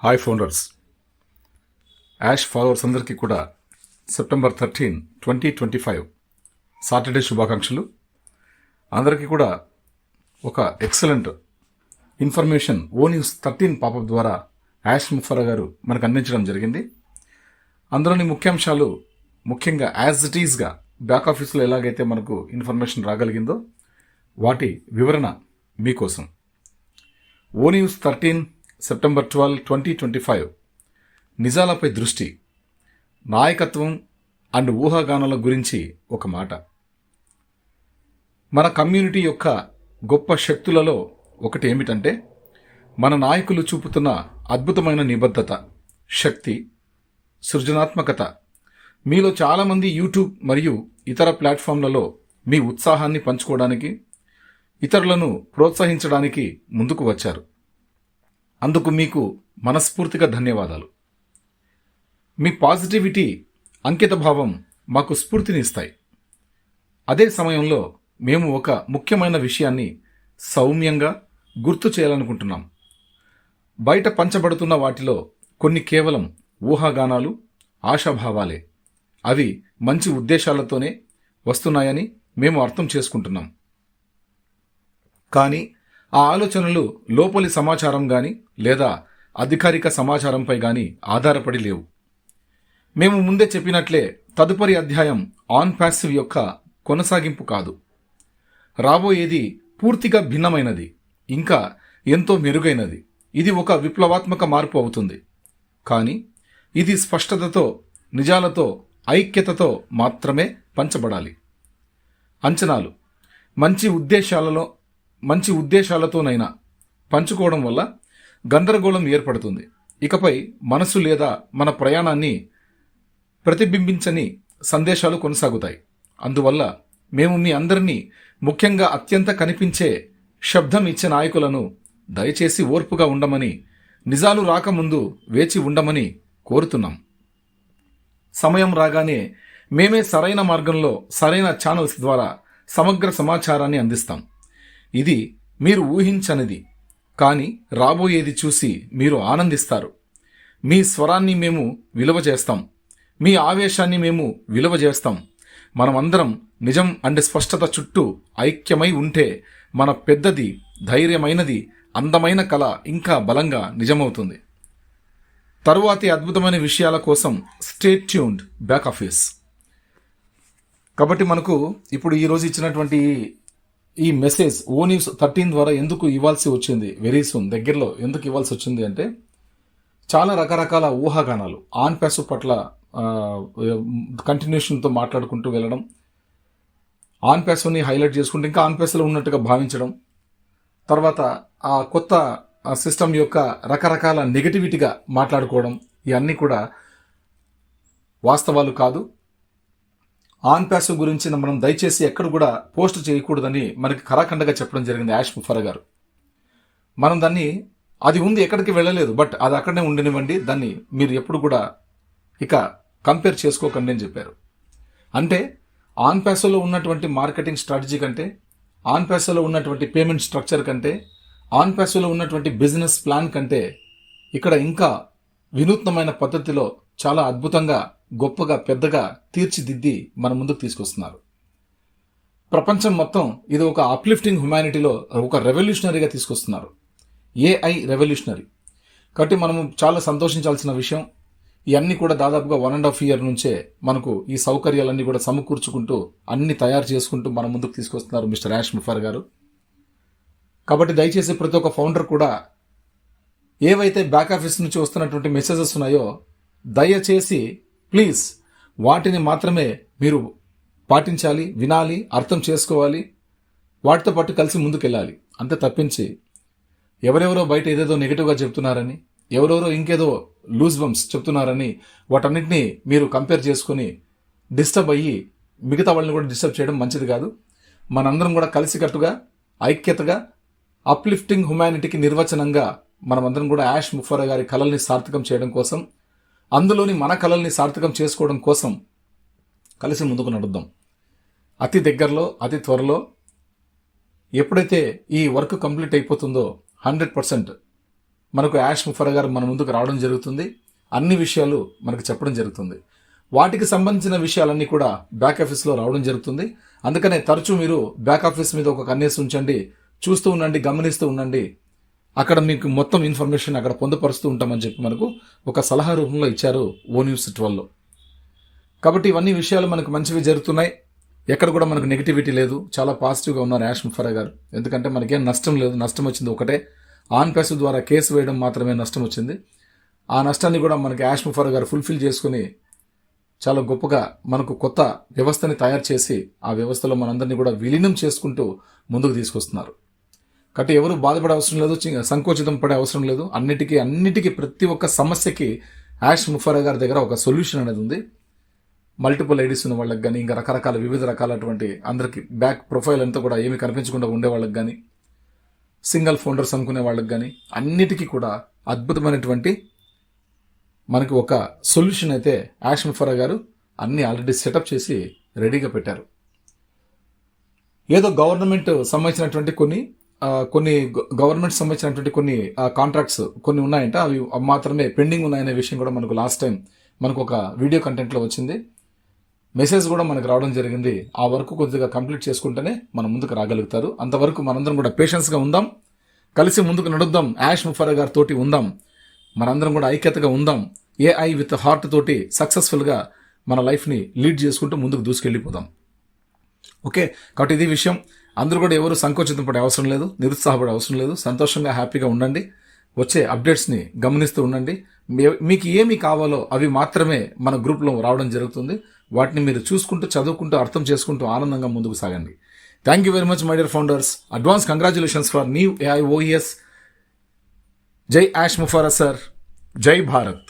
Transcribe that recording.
Hi founders, ash followers అందరికీ కూడా September 13, 2025 Saturday శుభాకాంక్షలు. అందరికీ కూడా ఒక ఎక్సలెంట్ ఇన్ఫర్మేషన్ న్యూస్ 13 పాపప్ ద్వారా యాష్ ముఫర్రా గారు మనకు అందించడం జరిగింది. అందులోని ముఖ్యాంశాలు ముఖ్యంగా యాజ్ ఇట్ ఈజ్గా బ్యాక్ ఆఫీస్లో ఎలాగైతే మనకు ఇన్ఫర్మేషన్ రాగలిగిందో వాటి వివరణ మీకోసం. న్యూస్ 13 సెప్టెంబర్ 12, 2025 నిజాలపై దృష్టి, నాయకత్వం అండ్ ఊహాగానాల గురించి ఒక మాట. మన కమ్యూనిటీ యొక్క గొప్ప శక్తులలో ఒకటి ఏమిటంటే మన నాయకులు చూపుతున్న అద్భుతమైన నిబద్ధత, శక్తి, సృజనాత్మకత. మీలో చాలామంది యూట్యూబ్ మరియు ఇతర ప్లాట్ఫామ్లలో మీ ఉత్సాహాన్ని పంచుకోవడానికి, ఇతరులను ప్రోత్సహించడానికి ముందుకు వచ్చారు. అందుకు మీకు మనస్ఫూర్తిగా ధన్యవాదాలు. మీ పాజిటివిటీ, అంకితభావం మాకు స్ఫూర్తిని ఇస్తాయి. అదే సమయంలో మేము ఒక ముఖ్యమైన విషయాన్ని సౌమ్యంగా గుర్తు చేయాలనుకుంటున్నాం. బయట పంచబడుతున్న వాటిలో కొన్ని కేవలం ఊహాగానాలు, ఆశాభావాలే. అవి మంచి ఉద్దేశాలతోనే వస్తున్నాయని మేము అర్థం చేసుకుంటున్నాం. కానీ ఆ ఆలోచనలు లోపలి సమాచారం గాని లేదా అధికారిక సమాచారంపై గాని ఆధారపడి లేవు. మేము ముందే చెప్పినట్లే తదుపరి అధ్యాయం ఆన్ ప్యాసివ్ యొక్క కొనసాగింపు కాదు. రాబోయేది పూర్తిగా భిన్నమైనది, ఇంకా ఎంతో మెరుగైనది. ఇది ఒక విప్లవాత్మక మార్పు అవుతుంది. కానీ ఇది స్పష్టతతో, నిజాలతో, ఐక్యతతో మాత్రమే పంచబడాలి. అంచనాలు మంచి ఉద్దేశాలతోనైనా పంచుకోవడం వల్ల గందరగోళం ఏర్పడుతుంది. ఇకపై మనసు లేదా మన ప్రయాణాన్ని ప్రతిబింబించని సందేశాలు కొనసాగుతాయి. అందువల్ల మేము మీ అందరినీ, ముఖ్యంగా అత్యంత కనిపించే శబ్దం ఇచ్చే నాయకులను దయచేసి ఓర్పుగా ఉండమని, నిజాలు రాకముందు వేచి ఉండమని కోరుతున్నాం. సమయం రాగానే మేమే సరైన మార్గంలో, సరైన ఛానల్స్ ద్వారా సమగ్ర సమాచారాన్ని అందిస్తాం. ఇది మీరు ఊహించనిది, కానీ రాబోయేది చూసి మీరు ఆనందిస్తారు. మీ స్వరాన్ని మేము విలువ చేస్తాం, మీ ఆవేశాన్ని మేము విలువ చేస్తాం. మనమందరం నిజం అండ్ స్పష్టత చుట్టూ ఐక్యమై ఉంటే మన పెద్దది, ధైర్యమైనది, అందమైన కళ ఇంకా బలంగా నిజమవుతుంది. తరువాతి అద్భుతమైన విషయాల కోసం స్టే ట్యూన్డ్ బ్యాక్ ఆఫీస్. కాబట్టి మనకు ఇప్పుడు ఈరోజు ఇచ్చినటువంటి ఈ మెసేజ్ న్యూస్ 13 ద్వారా ఎందుకు ఇవ్వాల్సి వచ్చింది, వెరీ సూన్ దగ్గరలో ఎందుకు ఇవ్వాల్సి వచ్చింది అంటే, చాలా రకరకాల ఊహాగానాలు ఆన్ ప్యాసివ్ పట్ల కంటిన్యూషన్తో మాట్లాడుకుంటూ వెళ్ళడం, ఆన్ ప్యాసివ్ని హైలైట్ చేసుకుంటూ ఇంకా ఆన్ ప్యాసివ్లో ఉన్నట్టుగా భావించడం, తర్వాత ఆ కొత్త సిస్టమ్ యొక్క రకరకాల నెగటివిటీగా మాట్లాడుకోవడం, ఇవన్నీ కూడా వాస్తవాలు కాదు. ఆన్ ప్యాసివ్ గురించి మనం దయచేసి ఎక్కడ కూడా పోస్ట్ చేయకూడదని మనకి కరాఖండగా చెప్పడం జరిగింది యాష్ ముఫర్రా గారు. మనం దాన్ని, అది ఉంది, ఎక్కడికి వెళ్ళలేదు, బట్ అది అక్కడనే ఉండనివ్వండి, దాన్ని మీరు ఎప్పుడు కూడా ఇక కంపేర్ చేసుకోకండి అని చెప్పారు. అంటే ఆన్ ప్యాసివ్లో ఉన్నటువంటి మార్కెటింగ్ స్ట్రాటజీ కంటే, ఆన్ ప్యాసివ్లో ఉన్నటువంటి పేమెంట్ స్ట్రక్చర్ కంటే, ఆన్ ప్యాసివ్లో ఉన్నటువంటి బిజినెస్ ప్లాన్ కంటే ఇక్కడ ఇంకా వినూత్నమైన పద్ధతిలో చాలా అద్భుతంగా, గొప్పగా, పెద్దగా తీర్చిదిద్ది మన ముందుకు తీసుకొస్తున్నారు. ప్రపంచం మొత్తం ఇది ఒక అప్లిఫ్టింగ్ హ్యుమానిటీలో ఒక రెవల్యూషనరీగా తీసుకొస్తున్నారు. AI revolutionary. కాబట్టి మనము చాలా సంతోషించాల్సిన విషయం. ఇవన్నీ కూడా దాదాపుగా 1.5 year నుంచే మనకు ఈ సౌకర్యాలన్నీ కూడా సమకూర్చుకుంటూ, అన్ని తయారు చేసుకుంటూ మన ముందుకు తీసుకొస్తున్నారు మిస్టర్ యాష్ ముఫర్రా గారు. కాబట్టి దయచేసి ప్రతి ఒక్క ఫౌండర్ కూడా ఏవైతే బ్యాక్ ఆఫీస్ నుంచి వస్తున్నటువంటి మెసేజెస్ ఉన్నాయో దయచేసి ప్లీజ్ వాటిని మాత్రమే మీరు పాటించాలి, వినాలి, అర్థం చేసుకోవాలి, వాటితో పాటు కలిసి ముందుకెళ్ళాలి. అంతే తప్పించి ఎవరెవరో బయట ఏదేదో నెగిటివ్గా చెప్తున్నారని, ఎవరెవరో ఇంకేదో లూజ్ బంప్స్ చెప్తున్నారని వాటన్నిటినీ మీరు కంపేర్ చేసుకుని డిస్టర్బ్ అయ్యి మిగతా వాళ్ళని కూడా డిస్టర్బ్ చేయడం మంచిది కాదు. మనందరం కూడా కలిసికట్టుగా, ఐక్యతగా, అప్లిఫ్టింగ్ హ్యుమానిటీకి నిర్వచనంగా మనమందరం కూడా యాష్ ముఫర్రా గారి కళల్ని సార్థకం చేయడం కోసం, అందులోని మన కళల్ని సార్థకం చేసుకోవడం కోసం కలిసి ముందుకు నడుద్దాం. అతి దగ్గరలో, అతి త్వరలో ఎప్పుడైతే ఈ వర్క్ కంప్లీట్ అయిపోతుందో 100% మనకు యాష్ ముఫరా గారు మన ముందుకు రావడం జరుగుతుంది. అన్ని విషయాలు మనకు చెప్పడం జరుగుతుంది. వాటికి సంబంధించిన విషయాలన్నీ కూడా బ్యాక్ ఆఫీస్లో రావడం జరుగుతుంది. అందుకనే తరచూ మీరు బ్యాక్ ఆఫీస్ మీద ఒక కన్నేసి ఉంచండి, చూస్తూ ఉండండి, గమనిస్తూ ఉండండి. అక్కడ మీకు మొత్తం ఇన్ఫర్మేషన్ అక్కడ పొందుపరుస్తూ ఉంటామని చెప్పి మనకు ఒక సలహా రూపంలో ఇచ్చారు ఓ న్యూస్ 12లో. కాబట్టి ఇవన్నీ విషయాలు మనకు మంచివి జరుగుతున్నాయి. ఎక్కడ కూడా మనకు నెగిటివిటీ లేదు. చాలా పాజిటివ్గా ఉన్నారు యాష్ ముఫరా గారు. ఎందుకంటే మనకేం నష్టం లేదు. నష్టం వచ్చింది ఒకటే, ఆన్ ప్యాసివ్ ద్వారా కేసు వేయడం మాత్రమే నష్టం వచ్చింది. ఆ నష్టాన్ని కూడా మనకి యాష్ ముఫరా గారు ఫుల్ఫిల్ చేసుకుని చాలా గొప్పగా మనకు కొత్త వ్యవస్థని తయారు చేసి ఆ వ్యవస్థలో మనందరినీ కూడా విలీనం చేసుకుంటూ ముందుకు తీసుకొస్తున్నారు. కాబట్టి ఎవరు బాధపడే అవసరం లేదు, సంకోచితం పడే అవసరం లేదు. అన్నిటికీ ప్రతి ఒక్క సమస్యకి యాష్ ముఫరా గారి దగ్గర ఒక సొల్యూషన్ అనేది ఉంది. మల్టిపుల్ ఐడీస్ ఉన్న వాళ్ళకి కానీ, ఇంకా రకరకాల వివిధ రకాలటువంటి అందరికి బ్యాక్ ప్రొఫైల్ అంతా కూడా ఏమి కనిపించకుండా ఉండే వాళ్ళకి కానీ, సింగిల్ ఫౌండర్స్ అనుకునే వాళ్ళకి కానీ, అన్నిటికీ కూడా అద్భుతమైనటువంటి మనకి ఒక సొల్యూషన్ అయితే యాష్ ముఫరా గారు అన్ని ఆల్రెడీ సెటప్ చేసి రెడీగా పెట్టారు. ఏదో గవర్నమెంట్ సంబంధించినటువంటి కొన్ని గవర్నమెంట్ సంబంధించినటువంటి కొన్ని కాంట్రాక్ట్స్ కొన్ని ఉన్నాయంట, అవి మాత్రమే పెండింగ్ ఉన్నాయనే విషయం కూడా మనకు లాస్ట్ టైం మనకు ఒక వీడియో కంటెంట్లో వచ్చింది. మెసేజ్ కూడా మనకు రావడం జరిగింది. ఆ వర్క్ కొద్దిగా కంప్లీట్ చేసుకుంటేనే మనం ముందుకు రాగలుగుతారు. అంతవరకు మనందరం కూడా పేషెన్స్గా ఉందాం, కలిసి ముందుకు నడుద్దాం, యాష్ ముఫరా గారి తోటి ఉందాం, మనందరం కూడా ఐక్యతగా ఉందాం. ఏఐ విత్ హార్ట్ తోటి సక్సెస్ఫుల్గా మన లైఫ్ని లీడ్ చేసుకుంటూ ముందుకు దూసుకెళ్ళిపోదాం. ఓకే, కాబట్టి ఇది విషయం. అందరూ కూడా ఎవరు సంకోచితం పడే అవసరం లేదు, నిరుత్సాహపడే అవసరం లేదు. సంతోషంగా హ్యాపీగా ఉండండి. వచ్చే అప్డేట్స్ని గమనిస్తూ ఉండండి. మీకు ఏమి కావాలో అవి మాత్రమే మన గ్రూప్లో రావడం జరుగుతుంది. వాటిని మీరు చూసుకుంటూ, చదువుకుంటూ, అర్థం చేసుకుంటూ ఆనందంగా ముందుకు సాగండి. Thank you very much my dear founders. Advance congratulations for new AI OES. జై యాష్ ముఫరా సార్, జై భారత్.